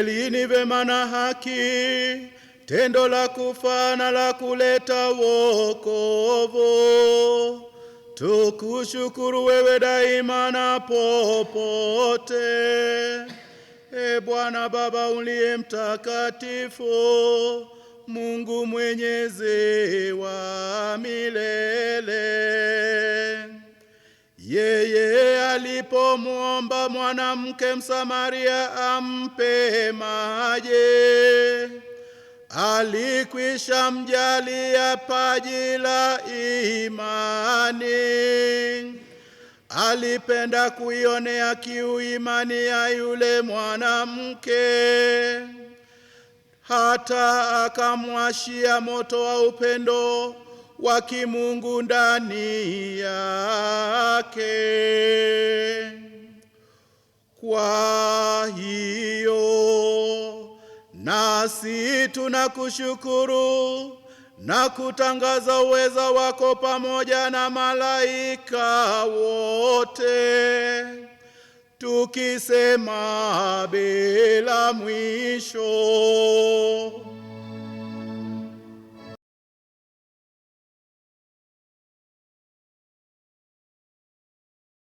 Kweli ni vema na haki, tendo la kufaa na la kuleta wokovu. Tukushukuru wewe daima na popote. E Bwana Baba uliye mtakatifu, Mungu mwenyezi wa milele. Yeye alipomwomba mwanamke Msamaria ampe maji, alikwisha mjalia paji la imani. Alipenda kuionea kiu imani ya yule mwanamke, hata akamwashia moto wa upendo wa kimungu ndani yake. Kwa hiyo nasi tunakushukuru na kutangaza uweza wako pamoja na malaika wote, tukisema bila mwisho: